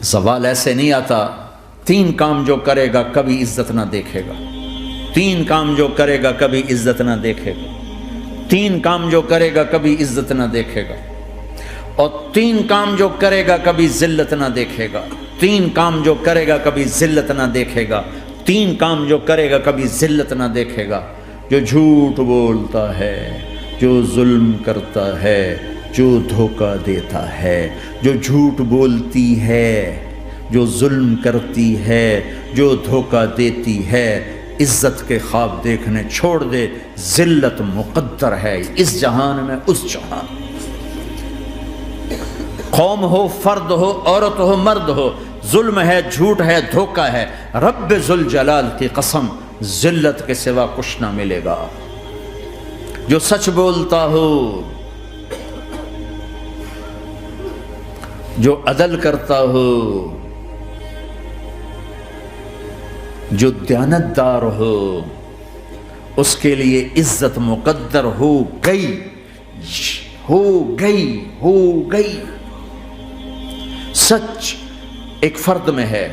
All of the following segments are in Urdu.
زوال ایسے نہیں آتا. 3 کام جو کرے گا کبھی عزت نہ دیکھے گا. 3 کام جو کرے گا کبھی عزت نہ دیکھے گا. 3 کام جو کرے گا کبھی عزت نہ دیکھے گا. اور 3 کام جو کرے گا کبھی ذلت نہ دیکھے گا. 3 کام جو کرے گا کبھی ذلت نہ دیکھے گا. 3 کام جو کرے گا کبھی ذلت نہ دیکھے گا. جو جھوٹ بولتا ہے، جو ظلم کرتا ہے، جو دھوکہ دیتا ہے، جو جھوٹ بولتی ہے، جو ظلم کرتی ہے، جو دھوکہ دیتی ہے، عزت کے خواب دیکھنے چھوڑ دے. ذلت مقدر ہے اس جہان میں اس جہان. قوم ہو، فرد ہو، عورت ہو، مرد ہو، ظلم ہے، جھوٹ ہے، دھوکہ ہے، رب ذوالجلال کی قسم ذلت کے سوا کچھ نہ ملے گا. جو سچ بولتا ہو، جو عدل کرتا ہو، جو دیانتدار ہو، اس کے لیے عزت مقدر ہو گئی، ہو گئی، ہو گئی. سچ ایک فرد میں ہے،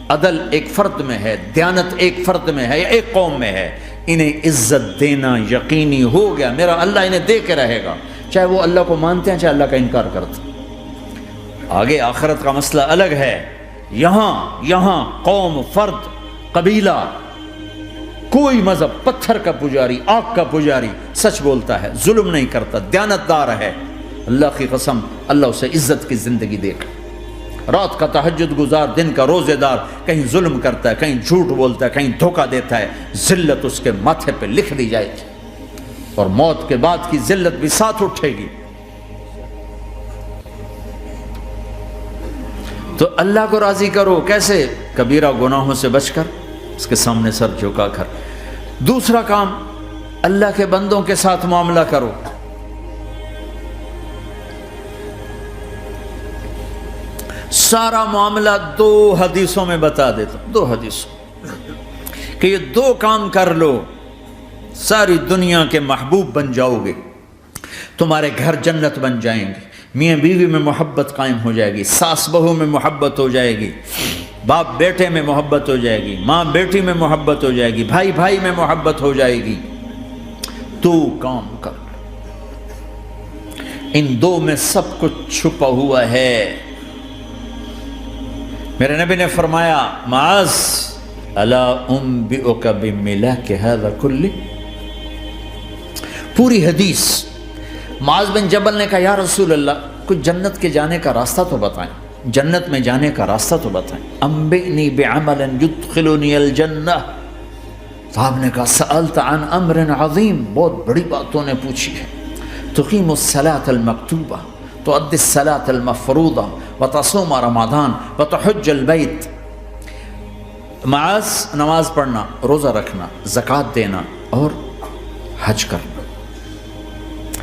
عدل ایک فرد میں ہے، دیانت ایک فرد میں ہے یا ایک قوم میں ہے. انہیں عزت دینا یقینی ہو گیا. میرا اللہ انہیں دے کے رہے گا، چاہے وہ اللہ کو مانتے ہیں چاہے اللہ کا انکار کرتے ہیں. آگے آخرت کا مسئلہ الگ ہے. یہاں قوم، فرد، قبیلہ، کوئی مذہب، پتھر کا پجاری، آگ کا پجاری سچ بولتا ہے، ظلم نہیں کرتا، دیانتدار ہے، اللہ کی قسم اللہ اسے عزت کی زندگی دے گا. رات کا تہجد گزار، دن کا روزے دار، کہیں ظلم کرتا ہے، کہیں جھوٹ بولتا ہے، کہیں دھوکہ دیتا ہے، ذلت اس کے ماتھے پہ لکھ دی جائے گی اور موت کے بعد کی ذلت بھی ساتھ اٹھے گی. تو اللہ کو راضی کرو. کیسے؟ کبیرہ گناہوں سے بچ کر، اس کے سامنے سر جھکا کر. دوسرا کام، اللہ کے بندوں کے ساتھ معاملہ کرو. سارا معاملہ 2 حدیثوں میں بتا دیتا ہوں. 2 حدیثوں کہ یہ 2 کام کر لو، ساری دنیا کے محبوب بن جاؤ گے. تمہارے گھر جنت بن جائیں گے. میاں بیوی میں محبت قائم ہو جائے گی، ساس بہو میں محبت ہو جائے گی، باپ بیٹے میں محبت ہو جائے گی، ماں بیٹی میں محبت ہو جائے گی، بھائی بھائی میں محبت ہو جائے گی. 2 کام کر لو. ان 2 میں سب کچھ چھپا ہوا ہے. میرے نبی نے فرمایا معاذ الا انبئک بملاک ھذا کلہ. پوری حدیث. معاذ بن جبل نے کہا یا رسول اللہ کچھ جنت کے جانے کا راستہ تو بتائیں، جنت میں جانے کا راستہ تو بتائیں. انبئنی بعمل یدخلنی الجنہ. صاحب نے کہا سألت عن امر عظیم، بہت بڑی باتوں نے پوچھی ہے. تقیم الصلاۃ المکتوبہ، تؤدی الصلاۃ المفروضہ، وتصوم رمضان، وتحج البیت. معاذ نماز پڑھنا، روزہ رکھنا، زکوٰۃ دینا اور حج کرنا.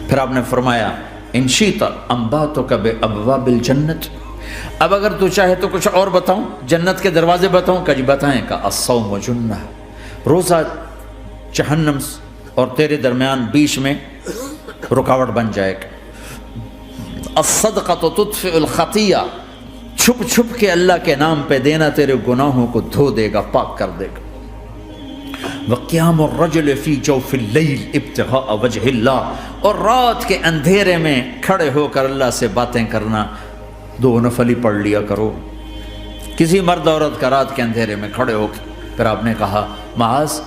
پھر آپ نے فرمایا ان شئت انبأتک بابواب الجنت. اب اگر تو چاہے تو کچھ اور بتاؤں، جنت کے دروازے بتاؤں؟ کہ جی بتائیں. کہ الصوم جنہ، روزہ جہنم اور تیرے درمیان بیچ میں رکاوٹ بن جائے گا. الصدقۃ تطفئ الخطیہ، چھپ چھپ کے اللہ کے نام پہ دینا تیرے گناہوں کو دھو دے گا، پاک کر دے گا. وقیام الرجل فی جوف اللیل ابتغاء وجہ اللہ، اور رات کے اندھیرے میں کھڑے ہو کر اللہ سے باتیں کرنا. 2 نفل ہی پڑھ لیا کرو، کسی مرد عورت کا رات کے اندھیرے میں کھڑے ہو کے. پھر آپ نے کہا معاذ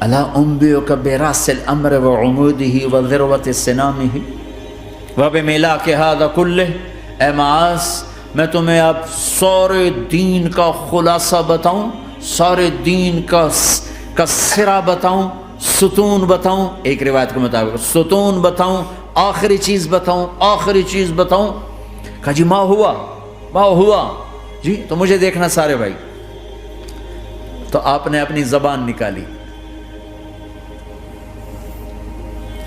الا انبئک براس الامر وعمودہ وذروۃ سنامہ وبملاک ھذا کلہ. اے معاذ میں تمہیں اب سارے دین کا خلاصہ بتاؤں، سارے دین کا سرا بتاؤں، ستون بتاؤں. ایک روایت کے مطابق ستون بتاؤں، آخری چیز بتاؤں، آخری چیز بتاؤں. کہا جی ما ہوا جی تو مجھے دیکھنا سارے بھائی. تو آپ نے اپنی زبان نکالی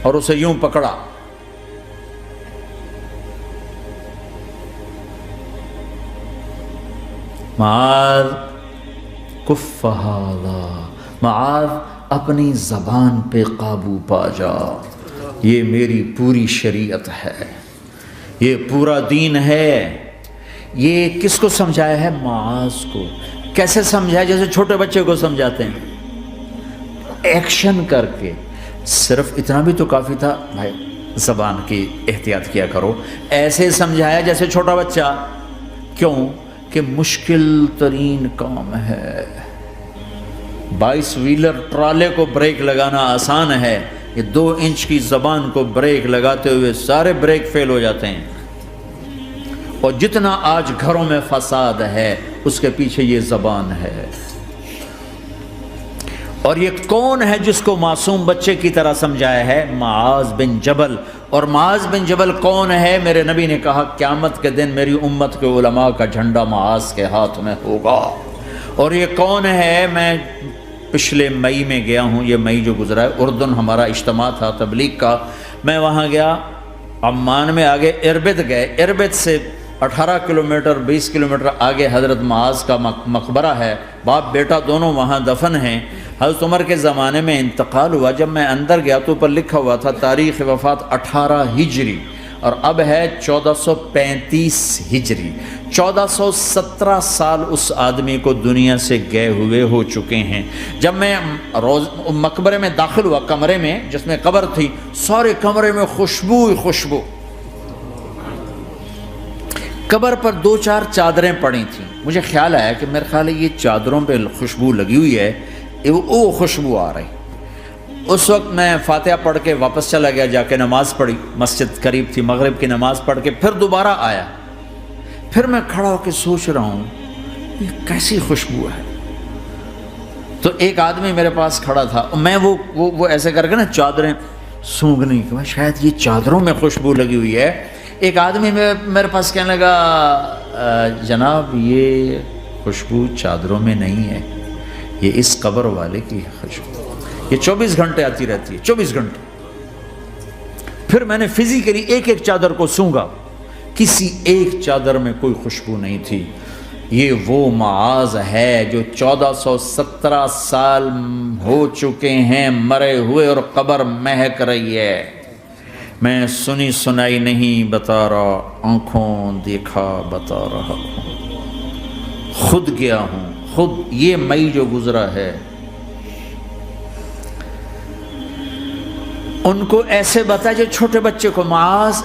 اور اسے یوں پکڑا. معاذ کف ھذا، معاذ اپنی زبان پہ قابو پا جا. یہ میری پوری شریعت ہے، یہ پورا دین ہے، یہ کس کو سمجھایا ہے؟ معاذ کو۔ کیسے سمجھایا؟ جیسے چھوٹے بچے کو سمجھاتے ہیں، ایکشن کر کے۔ صرف اتنا بھی تو کافی تھا، بھائی زبان کی احتیاط کیا کرو، ایسے سمجھایا جیسے چھوٹا بچہ۔ کیوں کہ مشکل ترین کام ہے۔ 22 ویلر ٹرالے کو بریک لگانا آسان ہے، یہ 2 انچ کی زبان کو بریک لگاتے ہوئے سارے بریک فیل ہو جاتے ہیں۔ اور جتنا آج گھروں میں فساد ہے اس کے پیچھے یہ زبان ہے۔ اور یہ کون ہے جس کو معصوم بچے کی طرح سمجھایا ہے؟ معاذ بن جبل۔ اور معاذ بن جبل کون ہے؟ میرے نبی نے کہا قیامت کے دن میری امت کے علماء کا جھنڈا معاذ کے ہاتھ میں ہوگا۔ اور یہ کون ہے؟ میں پچھلے مئی میں گیا ہوں، یہ مئی جو گزرا ہے، اردن ہمارا اجتماع تھا تبلیغ کا، میں وہاں گیا، عمان میں آگے اربد گئے، اربد سے 18 کلومیٹر 20 کلومیٹر آگے حضرت معاذ کا مقبرہ ہے، باپ بیٹا دونوں وہاں دفن ہیں۔ حضرت عمر کے زمانے میں انتقال ہوا، جب میں اندر گیا تو اوپر لکھا ہوا تھا تاریخ وفات 18 ہجری، اور اب ہے 1435 ہجری۔ 1417 سال اس آدمی کو دنیا سے گئے ہوئے ہو چکے ہیں۔ جب میں مقبرے میں داخل ہوا، کمرے میں جس میں قبر تھی، سارے کمرے میں خوشبو ہی خوشبو۔ قبر پر 2-4 چادریں پڑی تھیں، مجھے خیال آیا کہ میرے خیال ہے یہ چادروں پہ خوشبو لگی ہوئی ہے، وہ خوشبو آ رہی۔ اس وقت میں فاتحہ پڑھ کے واپس چلا گیا، جا کے نماز پڑھی، مسجد قریب تھی، مغرب کی نماز پڑھ کے پھر دوبارہ آیا، پھر میں کھڑا ہو کے سوچ رہا ہوں یہ کیسی خوشبو ہے۔ تو ایک آدمی میرے پاس کھڑا تھا، میں وہ ایسے کر کے نا چادریں سونگھنے کی، شاید یہ چادروں میں خوشبو لگی ہوئی ہے۔ ایک آدمی میرے پاس کہنے لگا جناب یہ خوشبو چادروں میں نہیں ہے، یہ اس قبر والے کی خوشبو، یہ 24 گھنٹے آتی رہتی ہے، 24 گھنٹے۔ پھر میں نے فزیکلی ایک ایک چادر کو سونگا، کسی ایک چادر میں کوئی خوشبو نہیں تھی۔ یہ وہ معاذ ہے جو 1417 سال ہو چکے ہیں مرے ہوئے، اور قبر مہک رہی ہے۔ میں سنی سنائی نہیں بتا رہا، آنکھوں دیکھا بتا رہا ہوں، خود گیا ہوں، خود یہ مئی جو گزرا ہے۔ ان کو ایسے بتا جو چھوٹے بچے کو، معاذ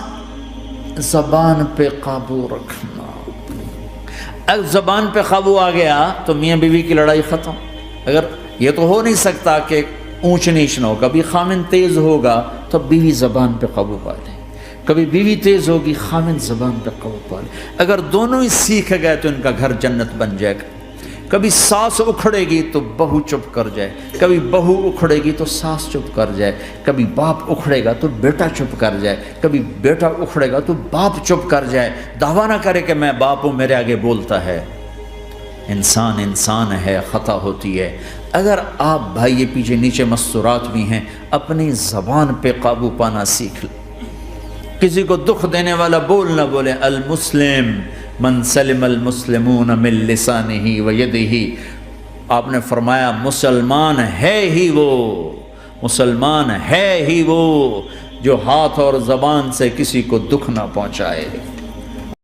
زبان پہ قابو رکھنا۔ اگر زبان پہ قابو آ گیا تو میاں بیوی کی لڑائی ختم۔ اگر یہ تو ہو نہیں سکتا کہ اونچ نیچ نہ ہو، کبھی خامن تیز ہوگا تو بیوی زبان پہ قابو پا لے، کبھی بیوی تیز ہوگی خامن زبان پہ قابو پا لے۔ اگر دونوں ہی سیکھ گئے تو ان کا گھر جنت بن جائے گا۔ کبھی ساس اکھڑے گی تو بہو چپ کر جائے، کبھی بہو اکھڑے گی تو ساس چپ کر جائے، کبھی باپ اکھڑے گا تو بیٹا چپ کر جائے، کبھی بیٹا اکھڑے گا تو باپ چپ کر جائے، دعویٰ نہ کرے کہ میں باپ ہوں میرے آگے بولتا ہے۔ انسان ہے، خطا ہوتی ہے۔ اگر آپ بھائی یہ پیچھے نیچے مستورات بھی ہیں، اپنی زبان پہ قابو پانا سیکھ لیں۔ کسی کو دکھ دینے والا بول نہ بولے۔ المسلم من سلم المسلمون من لسانہ و یدہ، آپ نے فرمایا مسلمان ہے ہی وہ، مسلمان ہے ہی وہ جو ہاتھ اور زبان سے کسی کو دکھ نہ پہنچائے۔